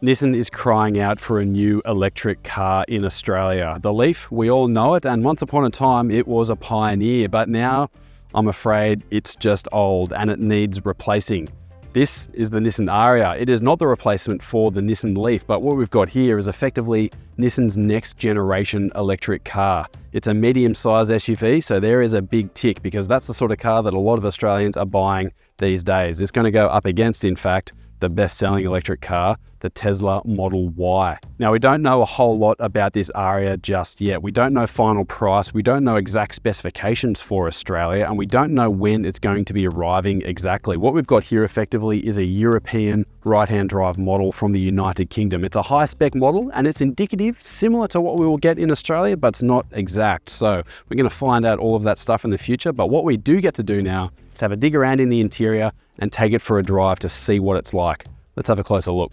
Nissan is crying out for a new electric car in Australia. The Leaf, we all know it, and once upon a time it was a pioneer, but now I'm afraid it's just old and it needs replacing. This is the Nissan Ariya. It is not the replacement for the Nissan Leaf, but what we've got here is effectively Nissan's next generation electric car. It's a medium-sized SUV, so there is a big tick because that's the sort of car that a lot of Australians are buying these days. It's going to go up against, in fact, the best-selling electric car, the Tesla Model Y. Now, we don't know a whole lot about this Ariya just yet. We don't know final price, we don't know exact specifications for Australia, and we don't know when it's going to be arriving exactly. What we've got here effectively is a European right-hand drive model from the United Kingdom. It's a high-spec model, and it's indicative, similar to what we will get in Australia, but it's not exact. So we're going to find out all of that stuff in the future, but what we do get to do now is have a dig around in the interior and take it for a drive to see what it's like. Let's have a closer look.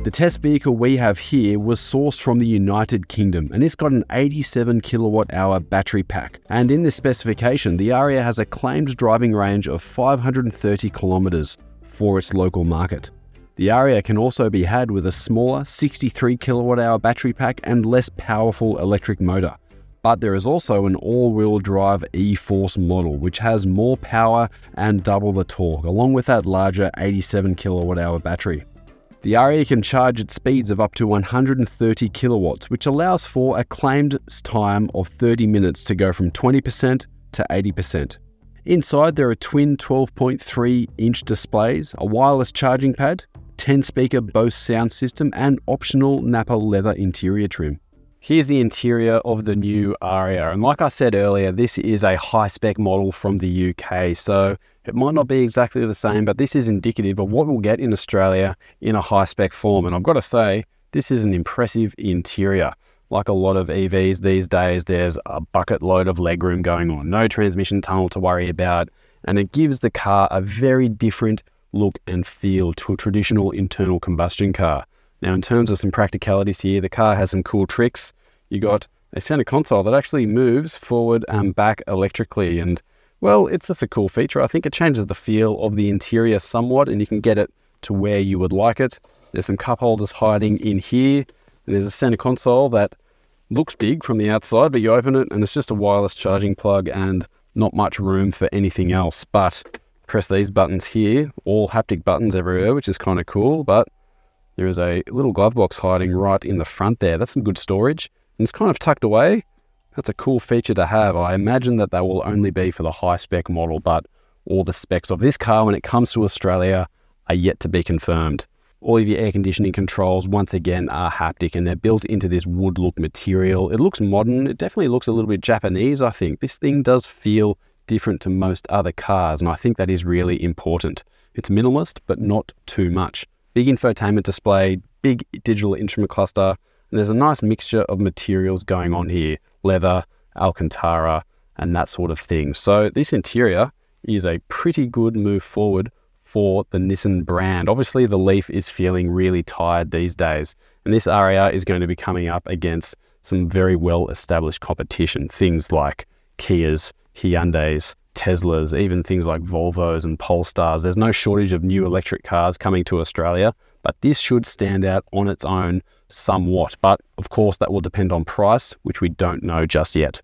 The test vehicle we have here was sourced from the United Kingdom, and it's got an 87 kilowatt hour battery pack. And in this specification, the Ariya has a claimed driving range of 530 kilometers for its local market. The Ariya can also be had with a smaller 63 kilowatt hour battery pack and less powerful electric motor. But there is also an all-wheel drive e-Force model, which has more power and double the torque, along with that larger 87 kilowatt hour battery. The Ariya can charge at speeds of up to 130 kilowatts, which allows for a claimed time of 30 minutes to go from 20% to 80%. Inside, there are twin 12.3-inch displays, a wireless charging pad, 10-speaker Bose sound system, and optional Nappa leather interior trim. Here's the interior of the new Ariya, and like I said earlier, this is a high-spec model from the UK, so it might not be exactly the same, but this is indicative of what we'll get in Australia in a high-spec form. And I've got to say, this is an impressive interior. Like a lot of EVs these days, there's a bucket load of legroom going on, no transmission tunnel to worry about, and it gives the car a very different look and feel to a traditional internal combustion car. Now, in terms of some practicalities here, the car has some cool tricks. You got a center console that actually moves forward and back electrically, and well, it's just a cool feature. I think it changes the feel of the interior somewhat, and you can get it to where you would like it. There's some cup holders hiding in here, and there's a center console that looks big from the outside, but you open it and it's just a wireless charging plug and not much room for anything else. But press these buttons here, all haptic buttons everywhere, which is kind of cool, but there is a little glove box hiding right in the front there. That's some good storage. And it's kind of tucked away. That's a cool feature to have. I imagine that will only be for the high-spec model, but all the specs of this car when it comes to Australia are yet to be confirmed. All of your air conditioning controls, once again, are haptic, and they're built into this wood look material. It looks modern. It definitely looks a little bit Japanese, I think. This thing does feel different to most other cars, and I think that is really important. It's minimalist, but not too much. Big infotainment display, big digital instrument cluster, and there's a nice mixture of materials going on here. Leather, Alcantara, and that sort of thing. So this interior is a pretty good move forward for the Nissan brand. Obviously, the Leaf is feeling really tired these days, and this Ariya is going to be coming up against some very well-established competition. Things like Kias, Hyundais, Teslas, even things like Volvos and Polestars. There's no shortage of new electric cars coming to Australia, but this should stand out on its own somewhat. But of course, that will depend on price, which we don't know just yet.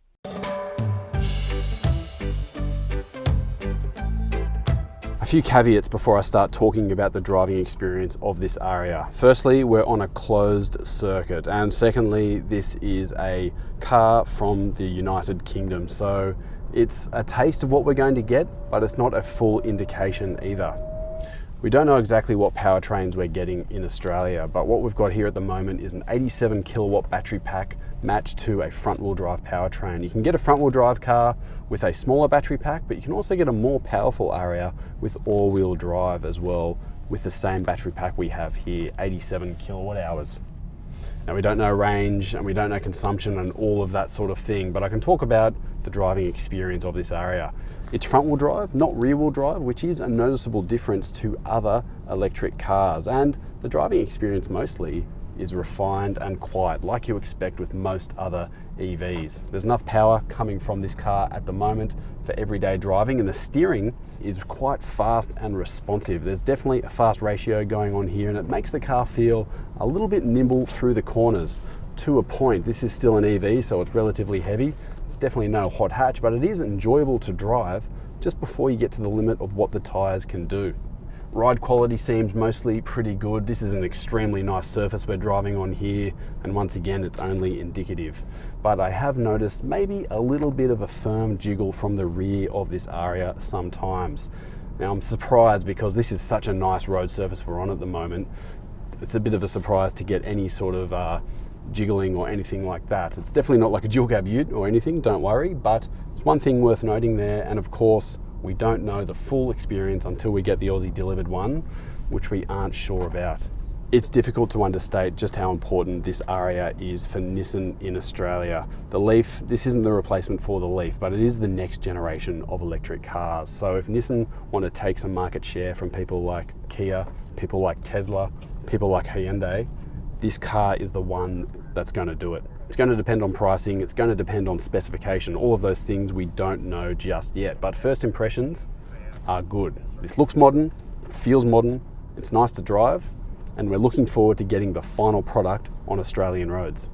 A few caveats before I start talking about the driving experience of this Ariya. Firstly, we're on a closed circuit, and secondly, this is a car from the United Kingdom, so it's a taste of what we're going to get, but it's not a full indication either. We don't know exactly what powertrains we're getting in Australia, but what we've got here at the moment is an 87 kilowatt battery pack matched to a front-wheel drive powertrain. You can get a front-wheel drive car with a smaller battery pack, but you can also get a more powerful Ariya with all-wheel drive as well, with the same battery pack we have here, 87 kilowatt hours. Now, we don't know range and we don't know consumption and all of that sort of thing, but I can talk about the driving experience of this Ariya. It's front-wheel drive, not rear-wheel drive, which is a noticeable difference to other electric cars. And the driving experience mostly is refined and quiet, like you expect with most other EVs. There's enough power coming from this car at the moment for everyday driving, and the steering is quite fast and responsive. There's definitely a fast ratio going on here, and it makes the car feel a little bit nimble through the corners. To a point. This is still an EV, so it's relatively heavy. It's definitely no hot hatch, but it is enjoyable to drive just before you get to the limit of what the tyres can do. Ride quality seems mostly pretty good. This is an extremely nice surface we're driving on here, and once again, it's only indicative. But I have noticed maybe a little bit of a firm jiggle from the rear of this Aria sometimes. Now, I'm surprised because this is such a nice road surface we're on at the moment. It's a bit of a surprise to get any sort of jiggling or anything like that. It's definitely not like a dual cab ute or anything, don't worry, but it's one thing worth noting there. And of course, we don't know the full experience until we get the Aussie delivered one, which we aren't sure about. It's difficult to understate just how important this Aria is for Nissan in Australia. The Leaf, this isn't the replacement for the Leaf, but it is the next generation of electric cars. So if Nissan want to take some market share from people like Kia, people like Tesla, people like Hyundai, this car is the one that's going to do it. It's going to depend on pricing, it's going to depend on specification, all of those things we don't know just yet. But first impressions are good. This looks modern, feels modern, it's nice to drive, and we're looking forward to getting the final product on Australian roads.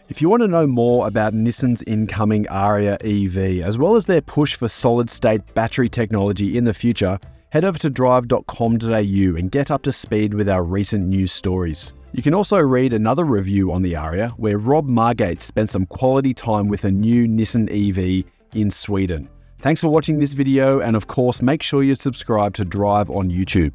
If you want to know more about Nissan's incoming Aria EV, as well as their push for solid-state battery technology in the future, head over to drive.com.au and get up to speed with our recent news stories. You can also read another review on the Aria where Rob Margate spent some quality time with a new Nissan EV in Sweden. Thanks for watching this video, and of course make sure you subscribe to Drive on YouTube.